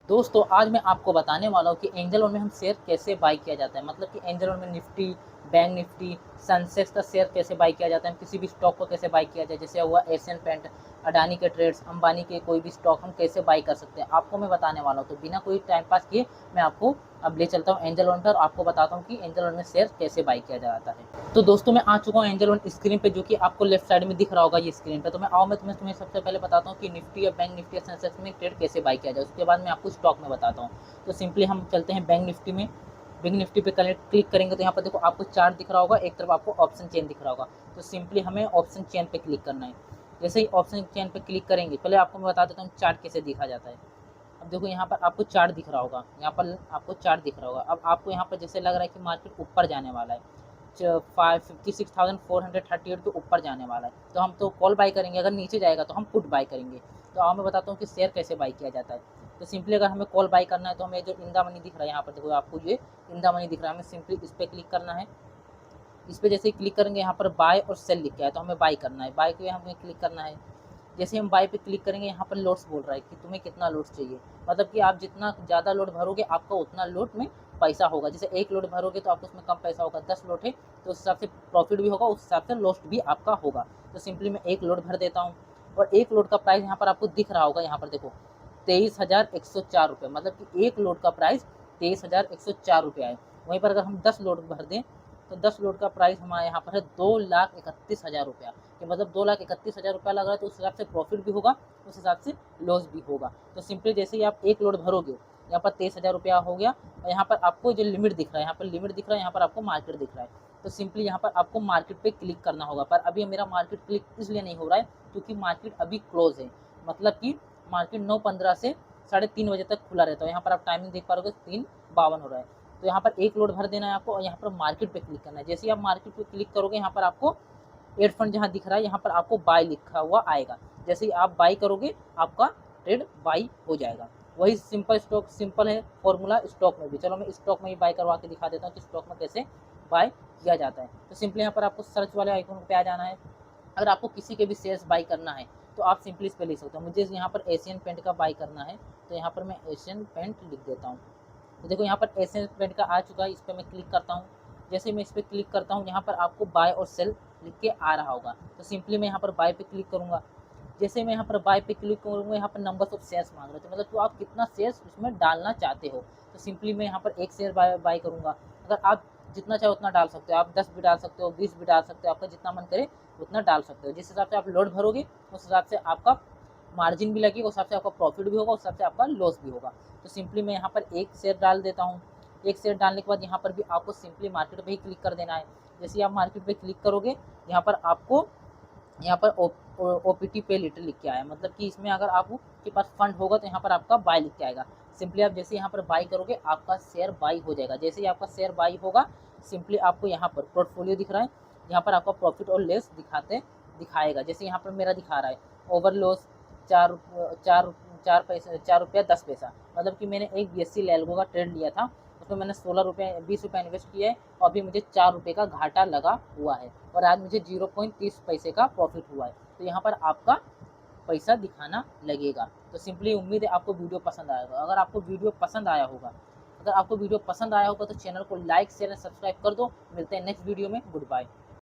दोस्तों आज मैं आपको बताने वाला हूँ कि एंजल वन में हम शेयर कैसे बाई किया जाता है। मतलब कि एंजल वन में निफ्टी, बैंक निफ्टी, सेंसेक्स का शेयर कैसे बाई किया जाता है, हम किसी भी स्टॉक को कैसे बाई किया जाए, जैसे हुआ एशियन पेंट, अडानी के ट्रेड्स, अंबानी के कोई भी स्टॉक हम कैसे बाई कर सकते हैं, आपको मैं बताने वाला हूँ। तो बिना कोई टाइम पास किए मैं आपको अब ले चलता हूँ एंजल वन पर, आपको बताता हूँ कि एंजल वन में शेयर कैसे बाई किया जाता है। तो दोस्तों मैं आ चुका हूँ एंजल वन स्क्रीन पे, जो कि आपको लेफ्ट साइड में दिख रहा होगा ये स्क्रीन पे। तो मैं तुम्हें सबसे पहले बताता हूँ कि निफ्टी या बैंक निफ्टी या सेंसेक्स में ट्रेड कैसे बाई किया जाए, उसके बाद मैं आपको स्टॉक में बताता हूँ। तो सिंपली हम चलते हैं बैंक निफ्टी में। बैंक निफ्टी पे क्लिक करेंगे तो यहाँ पर देखो आपको चार्ट दिख रहा होगा, एक तरफ आपको ऑप्शन चेन दिख रहा होगा। तो सिंपली हमें ऑप्शन चेन पे क्लिक करना है। जैसे ही ऑप्शन चेन पे क्लिक करेंगे, पहले आपको मैं बता देता हूँ चार्ट कैसे दिखा जाता है। अब देखो यहाँ पर आपको चार्ट दिख रहा होगा, यहाँ पर आपको चार्ट दिख रहा होगा। अब आपको यहाँ पर जैसे लग रहा है कि मार्केट ऊपर जाने वाला है, 56,438 के ऊपर जाने वाला है, तो हम तो कॉल बाई करेंगे। अगर नीचे जाएगा तो हम पुट बाई करेंगे। तो अब मैं बताता हूँ कि शेयर कैसे बाई किया जाता है। तो सिंपली अगर हमें कॉल बाई करना है तो हमें जो इंदा मनी दिख रहा है, यहाँ पर देखो आपको ये इंदा मनी दिख रहा है, हमें सिंपली इस पर क्लिक करना है। इस पर जैसे ही क्लिक करेंगे यहाँ पर बाय और सेल लिख के आया, तो हमें बाई करना है, बाय के हमें क्लिक करना है। जैसे हम बाय पे क्लिक करेंगे, यहाँ पर लोड्स बोल रहा है कि तुम्हें कितना लोड्स चाहिए, मतलब कि आप जितना ज़्यादा लोड भरोगे आपका उतना लोड में पैसा होगा। जैसे एक लोड भरोगे तो आपको उसमें कम पैसा होगा, 10 लोड है तो उस हिसाब से प्रॉफिट भी होगा, उस हिसाब से लॉस भी आपका होगा। तो सिंपली मैं एक लोड भर देता हूँ, और एक लोड का प्राइस यहाँ पर आपको दिख रहा होगा, यहाँ पर देखो 23,104 रुपये, मतलब कि एक लोड का प्राइस 23,104 रुपये है। वहीं पर अगर हम 10 लोड भर दें तो 10 लोड का प्राइस हमारे यहाँ पर है 2,31,000 रुपया, कि मतलब 2,31,000 रुपया लग रहा है, तो उस हिसाब से प्रॉफिट भी होगा, उस हिसाब से लॉस भी होगा। तो सिंपली जैसे ही आप एक लोड भरोगे, यहाँ पर 23,000 रुपया हो गया, और यहाँ पर आपको जो लिमिट दिख रहा है, यहाँ पर लिमिट दिख रहा है, यहाँ पर आपको मार्केट दिख रहा है। तो सिंपली यहाँ पर आपको मार्केट पे क्लिक करना होगा, पर अभी मेरा मार्केट क्लिक इसलिए नहीं हो रहा है क्योंकि मार्केट अभी क्लोज है। मतलब कि मार्केट 9:15 से 3:30 बजे तक खुला रहता है। यहाँ पर आप टाइमिंग देख पा रहे हो, 3:52 हो रहा है। तो यहाँ पर एक लोड भर देना है आपको, और यहाँ पर मार्केट पे क्लिक करना है। जैसे ही आप मार्केट पे क्लिक करोगे, यहाँ पर आपको एड फंड जहाँ दिख रहा है, यहाँ पर आपको बाय लिखा हुआ आएगा। जैसे ही आप बाई करोगे आपका ट्रेड बाई हो जाएगा। वही सिंपल है फॉर्मूला स्टॉक में भी। चलो मैं स्टॉक में ही बाय करवा के दिखा देता हूँ कि स्टॉक में कैसे बाय किया जाता है। तो सिंपली यहाँ पर आपको सर्च वाले आइकन पे आ जाना है। अगर आपको किसी के भी शेयर्स बाई करना है तो आप सिंपली इस पर लिख सकते हो। मुझे यहाँ पर एशियन पेंट का बाई करना है, तो यहाँ पर मैं एशियन पेंट लिख देता हूँ। तो देखो यहाँ पर एशियन पेंट का आ चुका है, इस पर मैं क्लिक करता हूँ। जैसे मैं इस पर क्लिक करता हूँ, यहाँ पर आपको बाय और सेल लिख के आ रहा होगा। तो सिंपली मैं यहाँ पर बाय पे क्लिक करूँगा। जैसे मैं यहाँ पर बाय पे क्लिक करूँगा, यहाँ पर नंबर्स ऑफ शेयर्स मांग रहे थे, मतलब तो आप कितना शेयर्स उसमें डालना चाहते हो। तो सिंपली मैं यहाँ पर एक शेयर बाय करूँगा। अगर आप जितना चाहे उतना डाल सकते हो, आप 10 भी डाल सकते हो, 20 भी डाल सकते हो, आपका जितना मन करे उतना डाल सकते हो। जिस हिसाब से आप लोड भरोगे उस हिसाब से आपका मार्जिन भी लगेगा, उस हिसाब से आपका प्रॉफिट भी होगा, उस हिसाब से आपका लॉस भी होगा। तो सिंपली मैं यहाँ पर एक शेयर डाल देता हूँ। एक शेयर डालने के बाद यहाँ पर भी आपको सिंपली मार्केट पे ही क्लिक कर देना है। जैसे आप मार्केट पे क्लिक करोगे, यहाँ पर आपको यहाँ पर OPT पे लिटर लिख के आया, मतलब कि इसमें अगर आपके पास फंड होगा तो यहाँ पर आपका बाय लिख के आएगा। सिंपली आप जैसे यहाँ पर बाई करोगे आपका शेयर बाई हो जाएगा। जैसे ही आपका शेयर बाई होगा, सिंपली आपको यहाँ पर पोर्टफोलियो दिख रहा है, यहाँ पर आपका प्रॉफिट और लेस दिखाएगा। जैसे यहाँ पर मेरा दिखा रहा है ओवर लॉस 4 रुपया 10 पैसा, मतलब कि मैंने एक BSC लेल्गो का ट्रेड लिया था, उसमें मैंने 20 रुपये इन्वेस्ट किया है, और अभी मुझे 4 रुपये का घाटा लगा हुआ है, और आज मुझे 0.30 पैसे का प्रॉफिट हुआ है। तो यहाँ पर आपका पैसा दिखाना लगेगा। तो सिंपली उम्मीद है आपको वीडियो पसंद आएगा। अगर आपको वीडियो पसंद आया होगा तो चैनल को लाइक शेयर एंड सब्सक्राइब कर दो। मिलते हैं नेक्स्ट वीडियो में। Good bye.